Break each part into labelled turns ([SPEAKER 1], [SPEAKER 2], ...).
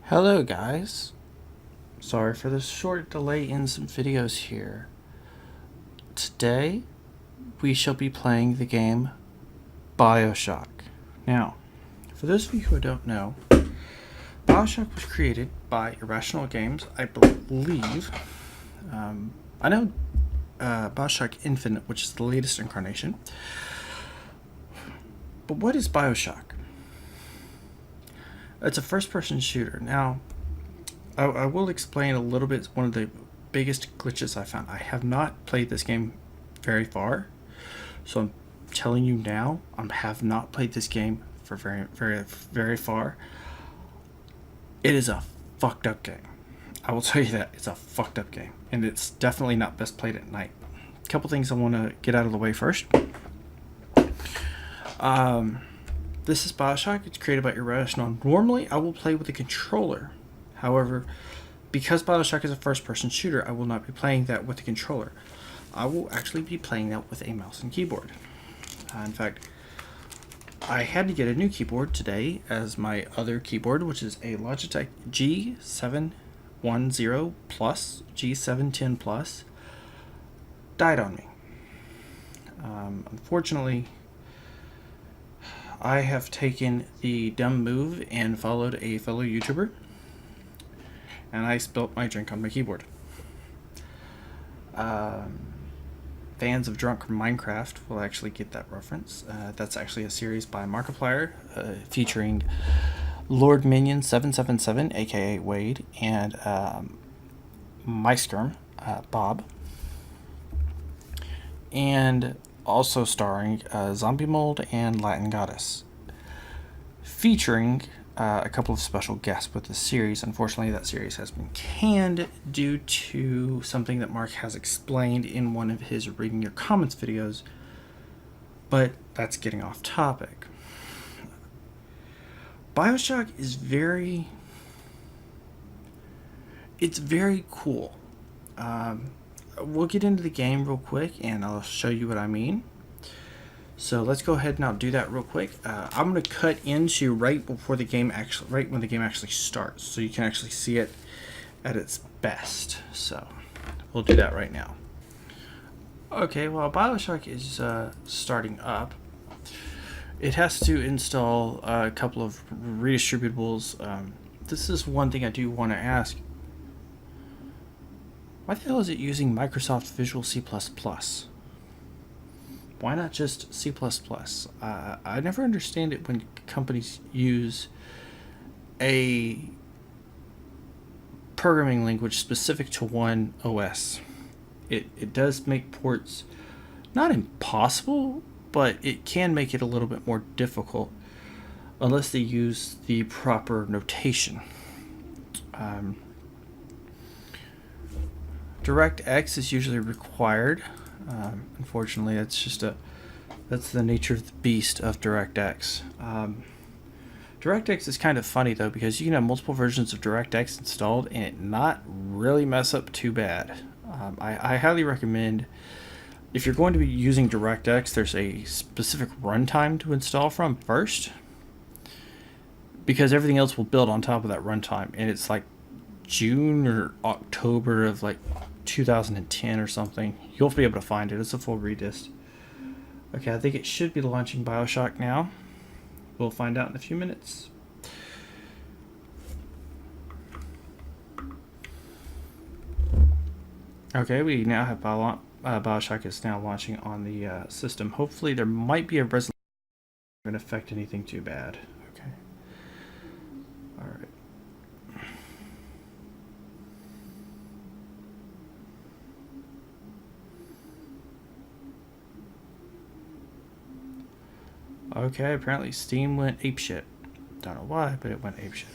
[SPEAKER 1] Hello guys, sorry for the short delay in some videos here. Today we shall be playing the game Bioshock. Now, for those of you who don't know, Bioshock was created by Irrational Games, I believe. I know Bioshock Infinite, which is the latest incarnation. But what is Bioshock? It's a first-person shooter. Now, I will explain a little bit one of the biggest glitches I found. I have not played this game very far, so I'm telling you now, I have not played this game for very far. It is a fucked up game. I will tell you that. It's a fucked up game, and it's definitely not best played at night. A couple things I want to get out of the way first. This is Bioshock. It's created by Irrational. Normally, I will play with a controller. However, because Bioshock is a first-person shooter, I will not be playing that with a controller. I will actually be playing that with a mouse and keyboard. In fact, I had to get a new keyboard today, as my other keyboard, which is a Logitech G710 Plus, G710 Plus, died on me. Unfortunately, I have taken the dumb move and followed a fellow YouTuber, and I spilt my drink on my keyboard. Fans of Drunk Minecraft will actually get that reference. That's actually a series by Markiplier featuring Lord Minion 777, aka Wade, and Meiskirm, Bob, and also starring Zombie Mold and Latin Goddess, featuring a couple of special guests with the series. Unfortunately, that series has been canned due to something that Mark has explained in one of his Reading Your Comments videos, but that's getting off topic. Bioshock is very cool. We'll get into the game real quick and I'll show you what I mean. So let's go ahead and I'll do that real quick. I'm going to cut into right when the game actually starts, so you can actually see it at its best. So we'll do that right now. Okay, while Bioshock is starting up, it has to install a couple of redistributables. This is one thing I do want to ask. Why the hell is it using Microsoft Visual C++? Why not just C++? I never understand it when companies use a programming language specific to one OS. It does make ports not impossible, but it can make it a little bit more difficult unless they use the proper notation. DirectX is usually required. Unfortunately, that's the nature of the beast of DirectX. DirectX is kind of funny though, because you can have multiple versions of DirectX installed and it not really mess up too bad. I highly recommend, if you're going to be using DirectX, there's a specific runtime to install from first, because everything else will build on top of that runtime, and it's like June or October of like 2010 or something. You'll be able to find it. It's a full redist. Okay, I think it should be launching Bioshock now. We'll find out in a few minutes. Okay, we now have Bioshock is now launching on the system. Hopefully there might be a resolution that doesn't affect anything too bad. Okay. Alright. Okay, apparently Steam went apeshit. Don't know why, but it went apeshit.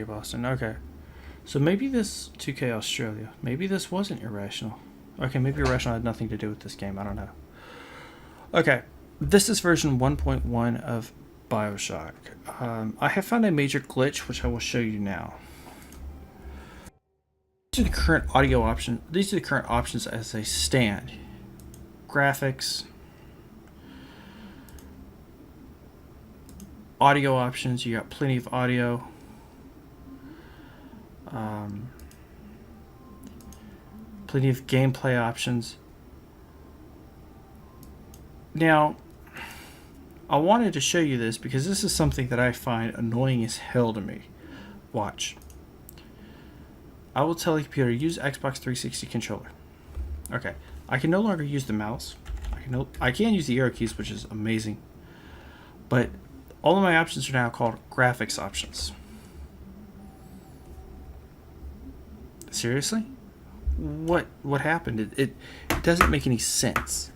[SPEAKER 1] Boston, okay. So maybe this 2K Australia, maybe this wasn't Irrational. Okay, maybe irrational had nothing to do with this game. I don't know. Okay, this is version 1.1 of Bioshock. I have found a major glitch, which I will show you now. These are the current audio options. These are the current options as they stand. Graphics, audio options. You got plenty of audio. Plenty of gameplay options. Now, I wanted to show you this because this is something that I find annoying as hell to me. Watch. I will tell the computer, use Xbox 360 controller. Okay. I can no longer use the mouse. I can use the arrow keys, which is amazing. But all of my options are now called graphics options. Seriously? What happened? It doesn't make any sense.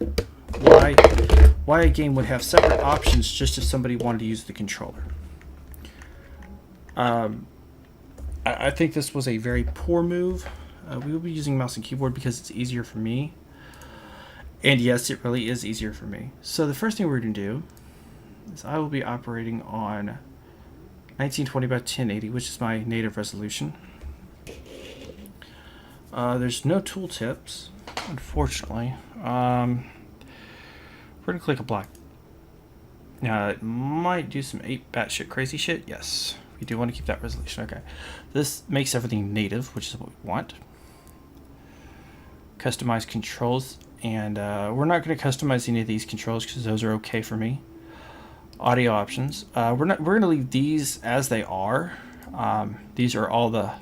[SPEAKER 1] Why a game would have separate options just if somebody wanted to use the controller? I think this was a very poor move. We will be using mouse and keyboard because it's easier for me. And yes, it really is easier for me. So the first thing we're going to do is I will be operating on 1920 by 1080, which is my native resolution. There's no tooltips, unfortunately. We're going to click apply. Now, it might do some 8 batshit crazy shit. Yes, we do want to keep that resolution. Okay. This makes everything native, which is what we want. Customize controls. And we're not going to customize any of these controls because those are okay for me. Audio options. We're going to leave these as they are. These are all the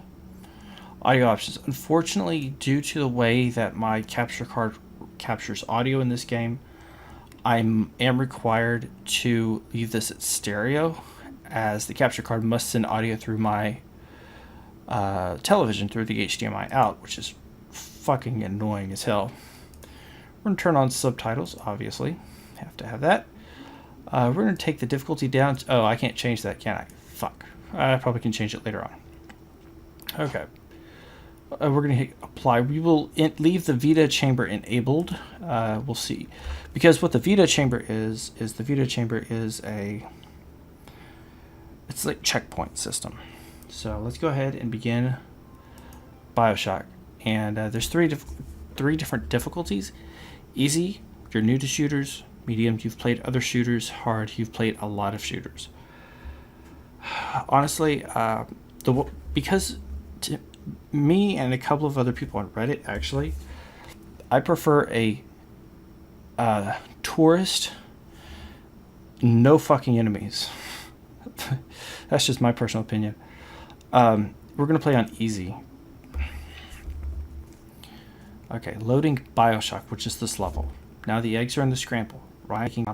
[SPEAKER 1] audio options. Unfortunately, due to the way that my capture card captures audio in this game, I am required to leave this at stereo, as the capture card must send audio through my television through the HDMI out, which is fucking annoying as hell. We're going to turn on subtitles, obviously. Have to have that. We're going to take the difficulty down. Oh, I can't change that, can I? Fuck. I probably can change it later on. Okay. We're going to hit apply. We will leave the Vita chamber enabled. We'll see. Because what the Vita chamber is the Vita chamber is it's like checkpoint system. So let's go ahead and begin Bioshock. And there's three different difficulties. Easy, you're new to shooters. Medium, you've played other shooters. Hard, you've played a lot of shooters. Honestly, because me and a couple of other people on Reddit, actually, I prefer a tourist, no fucking enemies. That's just my personal opinion. We're going to play on easy. Okay, loading Bioshock, which is this level. Now the eggs are in the scramble. Ryan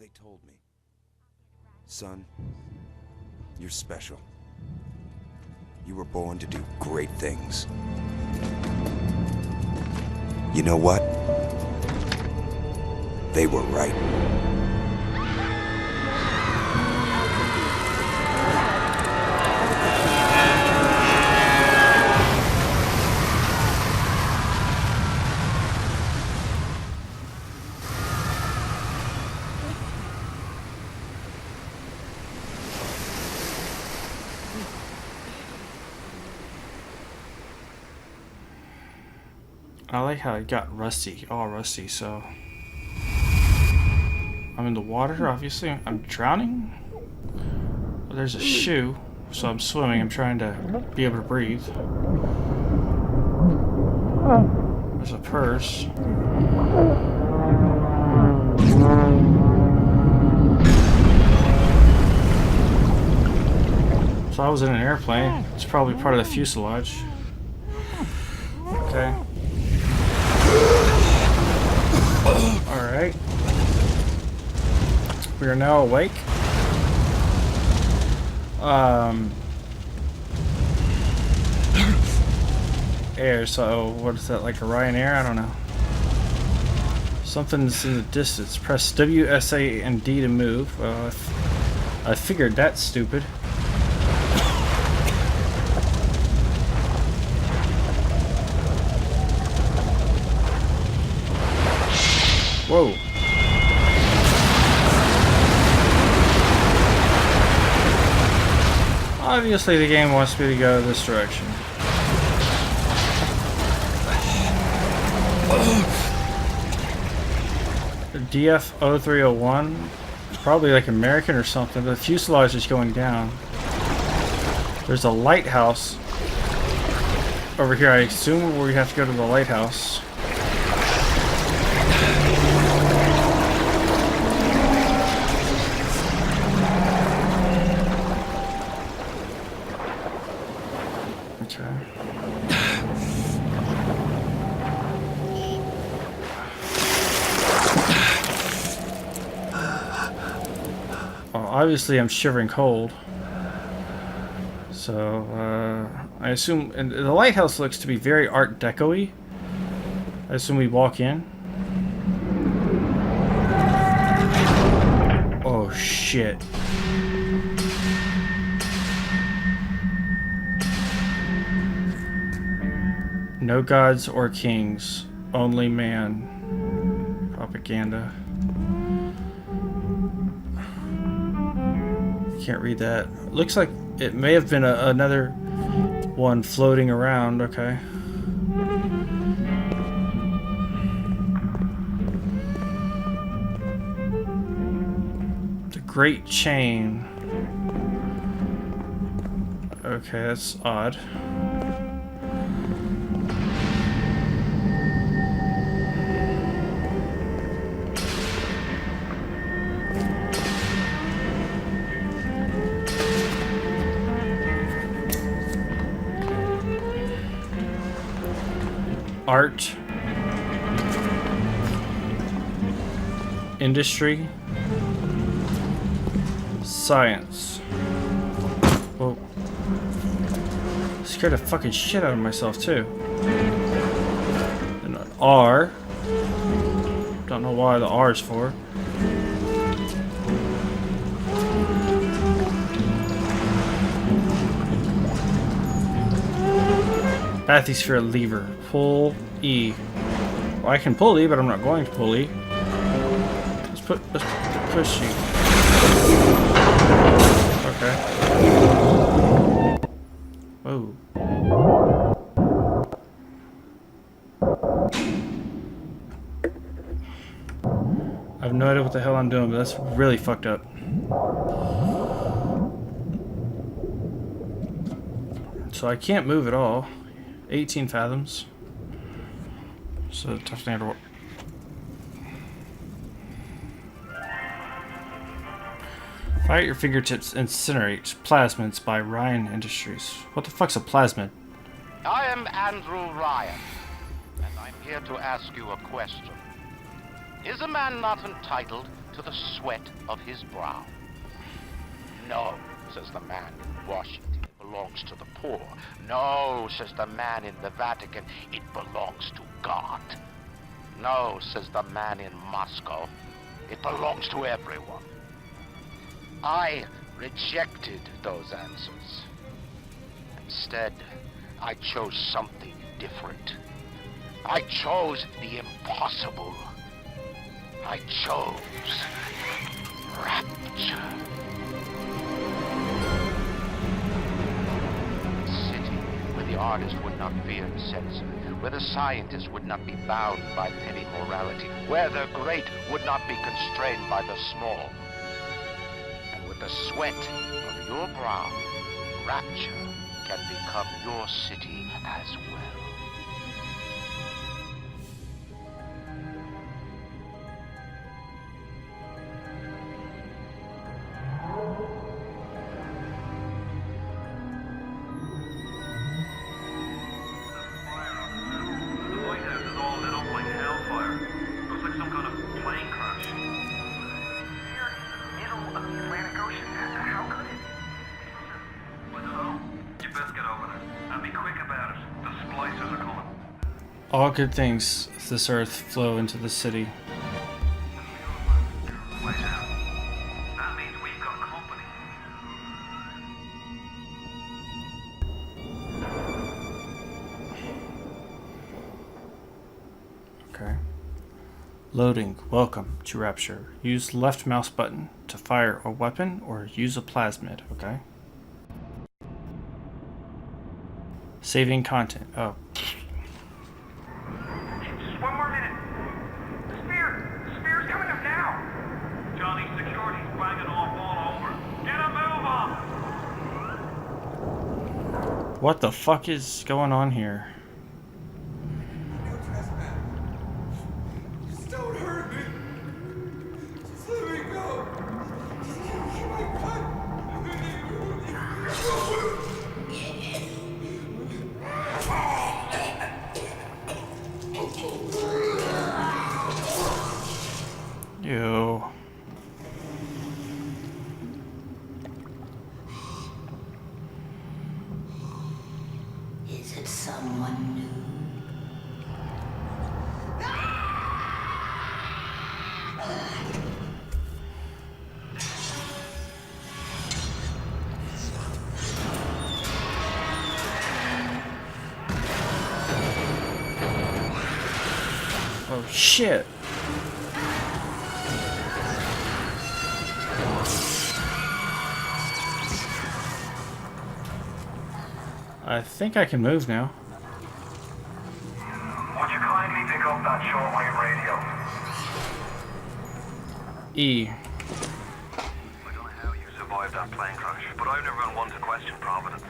[SPEAKER 2] They told me. Son, you're special. You were born to do great things. You know what? They were right.
[SPEAKER 1] I like how it got rusty, all rusty, so I'm in the water, obviously. I'm drowning. Well, there's a shoe, so I'm swimming. I'm trying to be able to breathe. There's a purse. So I was in an airplane. It's probably part of the fuselage. Okay. Alright. We are now awake. Air, so what is that, like a Ryanair? I don't know. Something's in the distance. Press W, S, A, and D to move. I figured that's stupid. Whoa. Obviously the game wants me to go this direction. DF0301. It's probably like American or something, but the fuselage is going down. There's a lighthouse over here. I assume we have to go to the lighthouse. Obviously, I'm shivering cold. So, I assume... And the lighthouse looks to be very Art Deco-y. I assume we walk in. Oh, shit. No gods or kings. Only man. Propaganda. Can't read that. Looks like it may have been another one floating around. Okay. The Great Chain. Okay, that's odd. Art, industry, science. Whoa. Scared the fucking shit out of myself too. And an R. Don't know why the R is for. Bathysphere lever. Pull E. Well, I can pull E, but I'm not going to pull E. Let's push E. Okay. Whoa. I have no idea what the hell I'm doing, but that's really fucked up. So I can't move at all. 18 fathoms. So tough thing to work. Fire at your fingertips, incinerate. Plasmids by Ryan Industries. What the fuck's a plasmid?
[SPEAKER 3] I am Andrew Ryan, and I'm here to ask you a question. Is a man not entitled to the sweat of his brow? No, says the man in Washington. Belongs to the poor. No, says the man in the Vatican, it belongs to God. No, says the man in Moscow, it belongs to everyone. I rejected those answers. Instead, I chose something different. I chose the impossible. I chose rapture. The artist would not fear the censor, where the scientist would not be bound by petty morality, where the great would not be constrained by the small. And with the sweat of your brow, rapture can become your city as well.
[SPEAKER 1] All good things of this earth flow into the city. Okay. Loading. Welcome to Rapture. Use left mouse button to fire a weapon or use a plasmid. Okay. Saving content. Oh.
[SPEAKER 4] Just one more minute. The spear's coming up now. Johnny, security's banging off all over. Get a move on.
[SPEAKER 1] What the fuck is going on here?
[SPEAKER 5] Just don't hurt me. Just let me go. Just give me my gun.
[SPEAKER 1] Ew.
[SPEAKER 6] Is it someone new?
[SPEAKER 1] Oh shit. I think I can move now.
[SPEAKER 4] Would you kindly pick up that shortwave radio?
[SPEAKER 1] E.
[SPEAKER 4] I don't know how you survived that plane crash, but I've never been one to question Providence.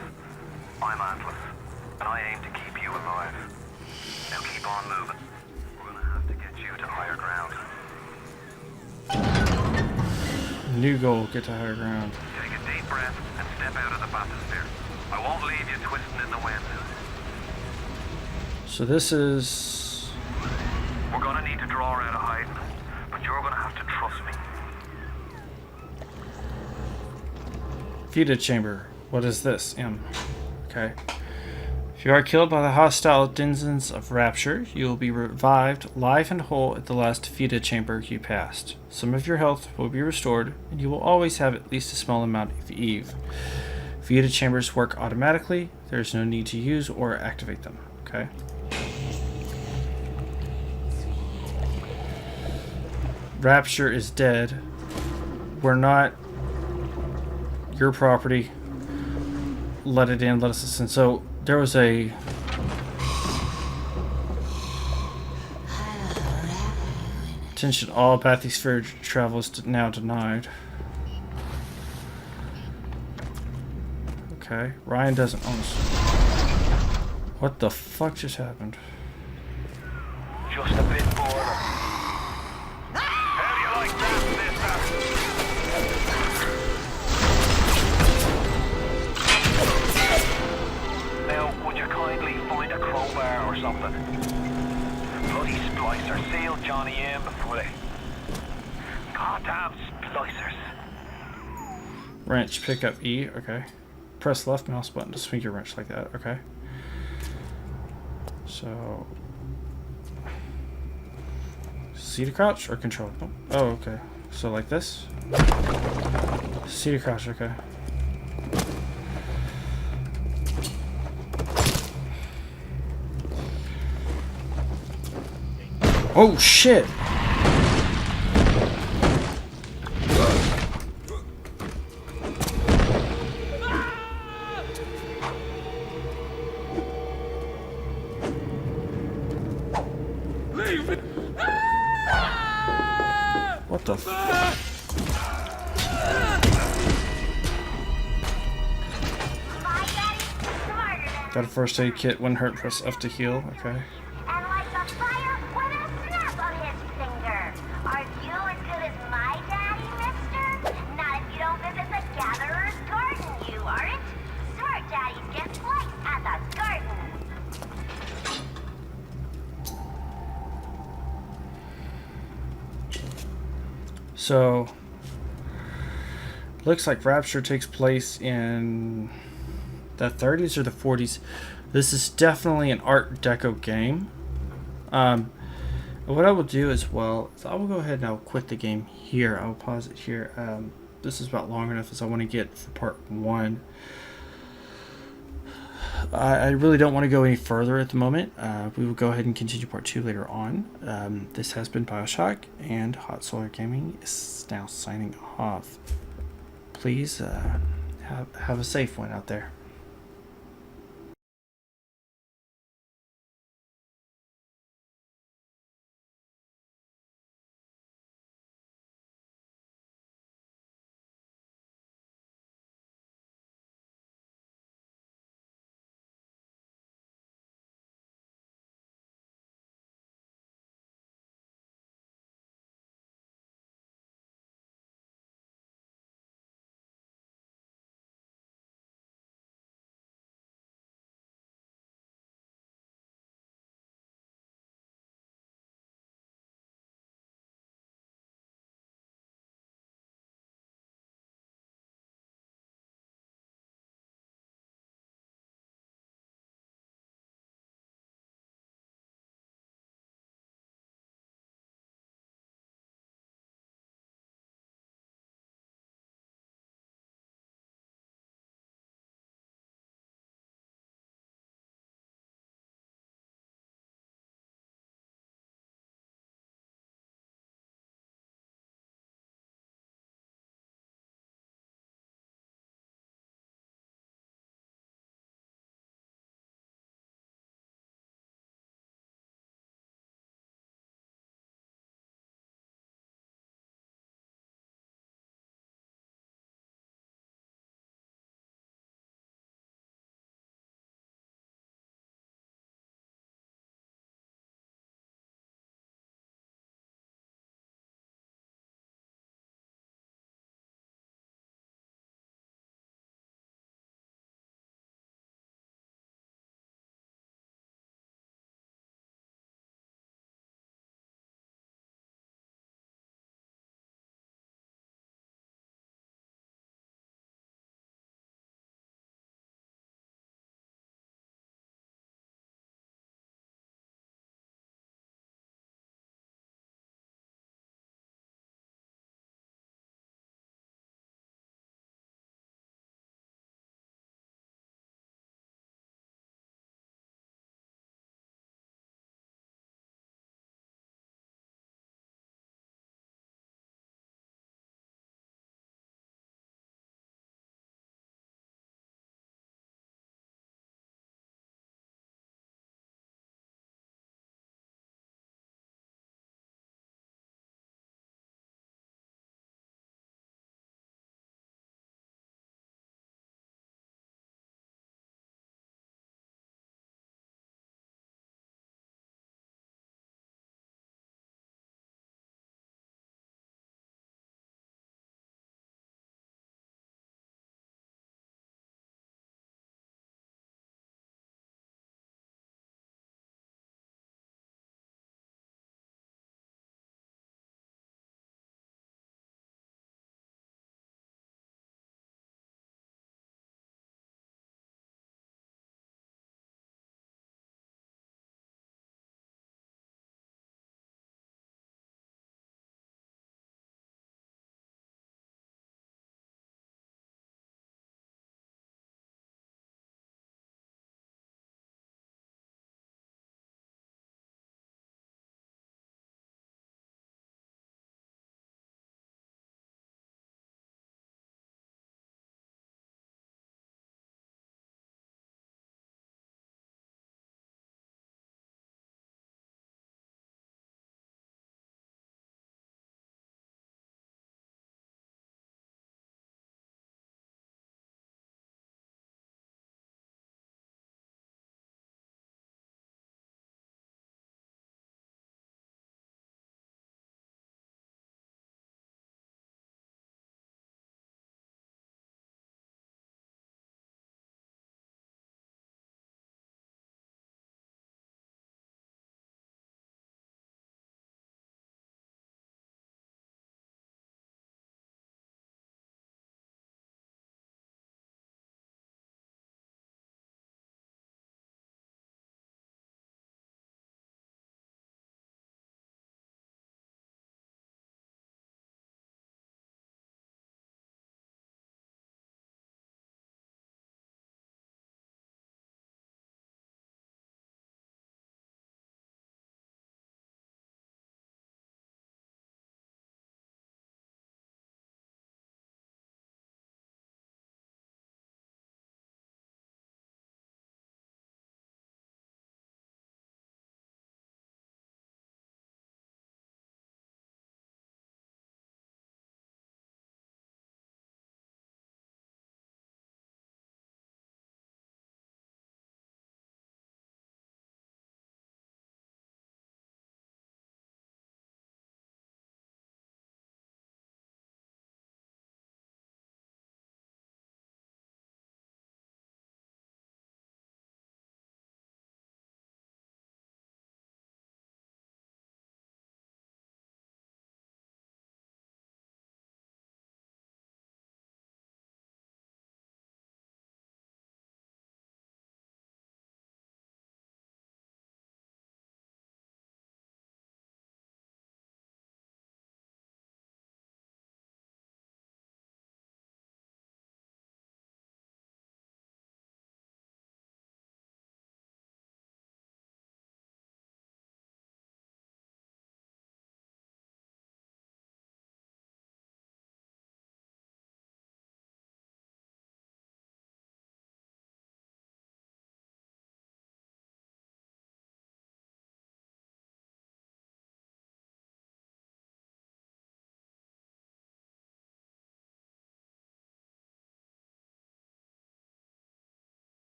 [SPEAKER 4] I'm Atlas, and I aim to keep you alive. Now keep on moving. We're gonna have to get you to higher ground.
[SPEAKER 1] New goal. Get to higher ground.
[SPEAKER 4] Take a deep breath and step out of the bathysphere. I won't leave you twisting in the wind.
[SPEAKER 1] So this is...
[SPEAKER 4] We're gonna need to draw her out of hiding, but you're gonna have to trust me.
[SPEAKER 1] Feta chamber. What is this? M. Okay. If you are killed by the hostile denizens of Rapture, you will be revived live and whole at the last Feta chamber you passed. Some of your health will be restored, and you will always have at least a small amount of Eve. Feta chambers work automatically. There is no need to use or activate them. Okay. Rapture is dead. We're not your property. Let it in. Let us listen. So there was a... Attention, all bathysphere travel is now denied. Okay, Ryan doesn't own us. What the fuck just happened?
[SPEAKER 4] Just a bit bored. How do you like that, mister? Now, would you kindly find a crowbar or something? Bloody splicer sealed Johnny in before they... Goddamn splicers.
[SPEAKER 1] Wrench, pick up E, okay. Press left mouse button to swing your wrench like that, okay. So... C to crouch or control? Oh, okay. So like this? C to crouch, okay. Oh shit! What the f- Got a first aid kit, wouldn't hurt, press F to heal, okay.
[SPEAKER 7] And like a fire with a snap of his finger. Are you as good as my daddy, mister? Not if you don't visit the Gatherer's Garden, you aren't. Smart daddies get flights at the garden.
[SPEAKER 1] So, looks like Rapture takes place in the 30s or the 40s. This is definitely an Art Deco game. What I will do as well is I will go ahead and I'll quit the game here. I will pause it here. This is about long enough as I want to get for part 1 I really don't want to go any further at the moment. We will go ahead and continue part 2 later on. This has been Bioshock, and Hot Solar Gaming is now signing off. Please have a safe one out there.